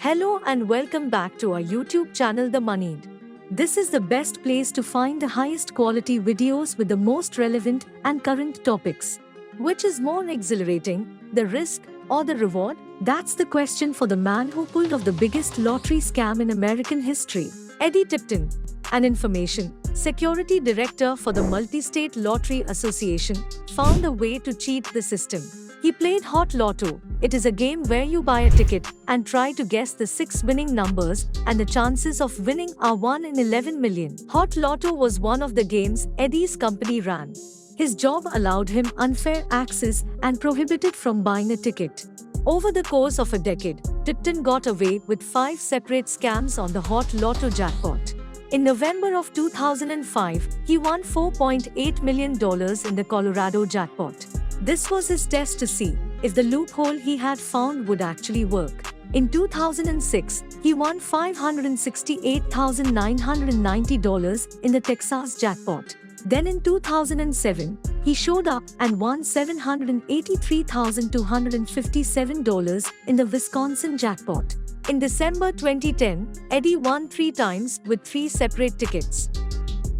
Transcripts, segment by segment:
Hello and welcome back to our YouTube channel The Moneyed. This is the best place to find the highest quality videos with the most relevant and current topics. Which is more exhilarating, the risk or the reward? That's the question for the man who pulled off the biggest lottery scam in American history. Eddie Tipton, an information security director for the Multi-State Lottery Association, found a way to cheat the system. He played Hot Lotto. It is a game where you buy a ticket and try to guess the 6 winning numbers, and the chances of winning are 1 in 11 million. Hot Lotto was one of the games Eddie's company ran. His job allowed him unfair access and prohibited from buying a ticket. Over the course of a decade, Tipton got away with 5 separate scams on the Hot Lotto jackpot. In November of 2005, he won $4.8 million in the Colorado jackpot. This was his test to see if the loophole he had found would actually work. In 2006, he won $568,990 in the Texas jackpot. Then in 2007, he showed up and won $783,257 in the Wisconsin jackpot. In December 2010, Eddie won 3 times with 3 separate tickets.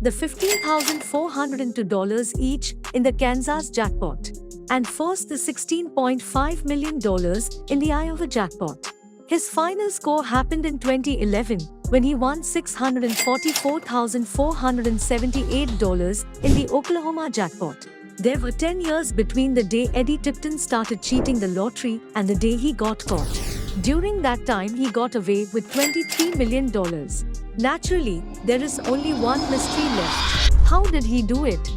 The $15,402 each in the Kansas jackpot, and first the $16.5 million in the Iowa jackpot. His final score happened in 2011 when he won $644,478 in the Oklahoma jackpot. There were 10 years between the day Eddie Tipton started cheating the lottery and the day he got caught. During that time, he got away with $23 million. Naturally, there is only one mystery left. How did he do it?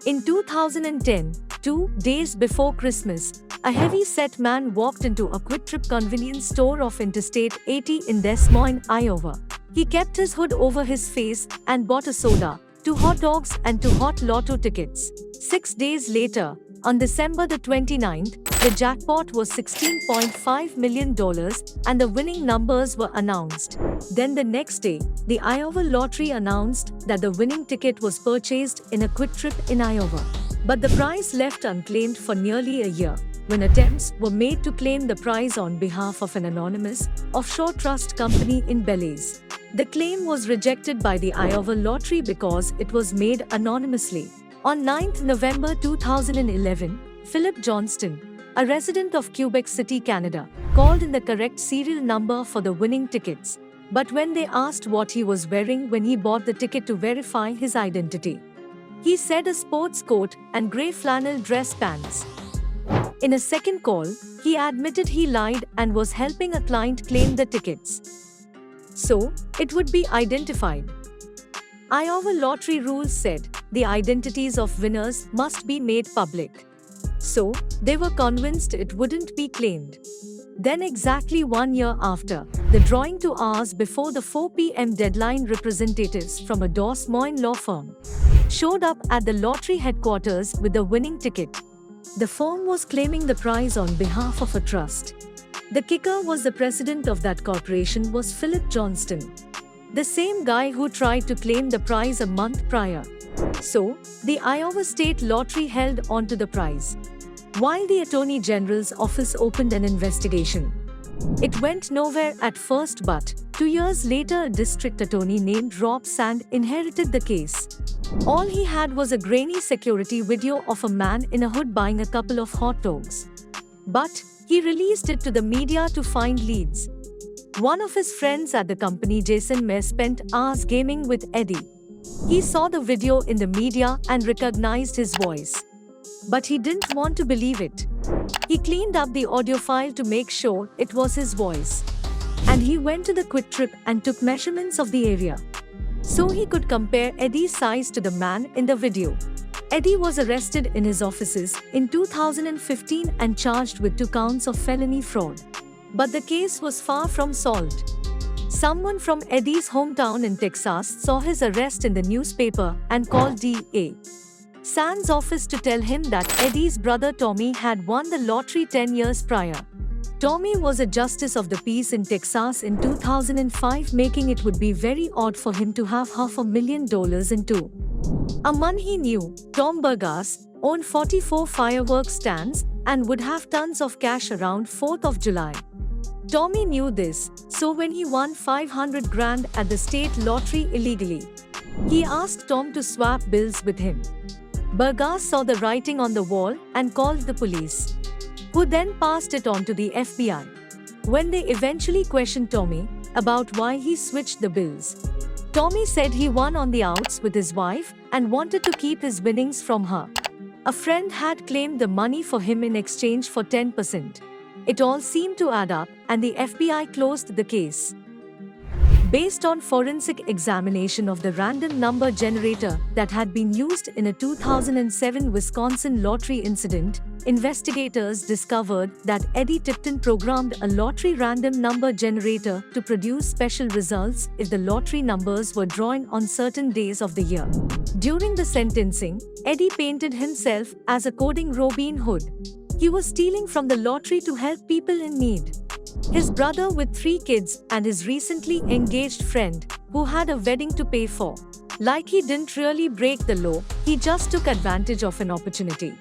In 2010, 2 days before Christmas, a heavy-set man walked into a Quick Trip convenience store off Interstate 80 in Des Moines, Iowa. He kept his hood over his face and bought a soda, 2 hot dogs and 2 Hot Lotto tickets. 6 days later, on December the 29th, the jackpot was $16.5 million and the winning numbers were announced. Then the next day, the Iowa lottery announced that the winning ticket was purchased in a Quick Trip in Iowa. But the prize left unclaimed for nearly a year, when attempts were made to claim the prize on behalf of an anonymous, offshore trust company in Belize. The claim was rejected by the Iowa lottery because it was made anonymously. On 9th November 2011, Philip Johnston, a resident of Quebec City, Canada, called in the correct serial number for the winning tickets. But when they asked what he was wearing when he bought the ticket to verify his identity, he said a sports coat and grey flannel dress pants. In a second call, he admitted he lied and was helping a client claim the tickets, so it would be identified. Iowa lottery rules said the identities of winners must be made public. So, they were convinced it wouldn't be claimed. Then exactly 1 year after the drawing, 2 hours before the 4 p.m. deadline, representatives from a Des Moines law firm showed up at the lottery headquarters with the winning ticket. The firm was claiming the prize on behalf of a trust. The kicker was the president of that corporation was Philip Johnston, the same guy who tried to claim the prize a month prior. So, the Iowa State Lottery held on to the prize, while the Attorney General's office opened an investigation. It went nowhere at first, but 2 years later a district attorney named Rob Sand inherited the case. All he had was a grainy security video of a man in a hood buying a couple of hot dogs. But he released it to the media to find leads. One of his friends at the company, Jason Mayer, spent hours gaming with Eddie. He saw the video in the media and recognized his voice. But he didn't want to believe it. He cleaned up the audio file to make sure it was his voice. And he went to the Quick Trip and took measurements of the area, so he could compare Eddie's size to the man in the video. Eddie was arrested in his offices in 2015 and charged with 2 counts of felony fraud. But the case was far from solved. Someone from Eddie's hometown in Texas saw his arrest in the newspaper and called DA Sand's office to tell him that Eddie's brother Tommy had won the lottery 10 years prior. Tommy was a justice of the peace in Texas in 2005, making it would be very odd for him to have $500,000 in 2. A man he knew, Tom Burgess, owned 44 fireworks stands and would have tons of cash around 4th of July. Tommy knew this, so when he won 500 grand at the state lottery illegally, he asked Tom to swap bills with him. Burgess saw the writing on the wall and called the police, who then passed it on to the FBI. When they eventually questioned Tommy about why he switched the bills, Tommy said he won on the outs with his wife and wanted to keep his winnings from her. A friend had claimed the money for him in exchange for 10%. It all seemed to add up, and the FBI closed the case. Based on forensic examination of the random number generator that had been used in a 2007 Wisconsin lottery incident, investigators discovered that Eddie Tipton programmed a lottery random number generator to produce special results if the lottery numbers were drawn on certain days of the year. During the sentencing, Eddie painted himself as a coding Robin Hood. He was stealing from the lottery to help people in need. His brother with 3 kids and his recently engaged friend, who had a wedding to pay for. Like he didn't really break the law, he just took advantage of an opportunity.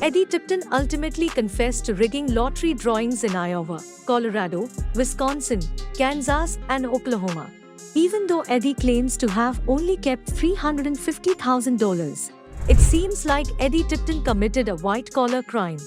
Eddie Tipton ultimately confessed to rigging lottery drawings in Iowa, Colorado, Wisconsin, Kansas, and Oklahoma. Even though Eddie claims to have only kept $350,000, it seems like Eddie Tipton committed a white-collar crime.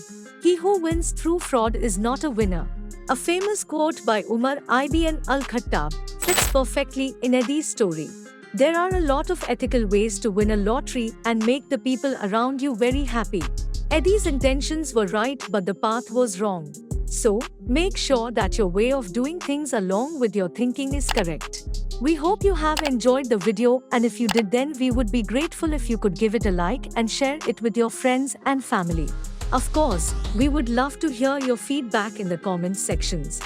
He who wins through fraud is not a winner. A famous quote by Umar ibn al-Khattab fits perfectly in Eddie's story. There are a lot of ethical ways to win a lottery and make the people around you very happy. Eddie's intentions were right, but the path was wrong. So, make sure that your way of doing things along with your thinking is correct. We hope you have enjoyed the video, and if you did, then we would be grateful if you could give it a like and share it with your friends and family. Of course, we would love to hear your feedback in the comments sections.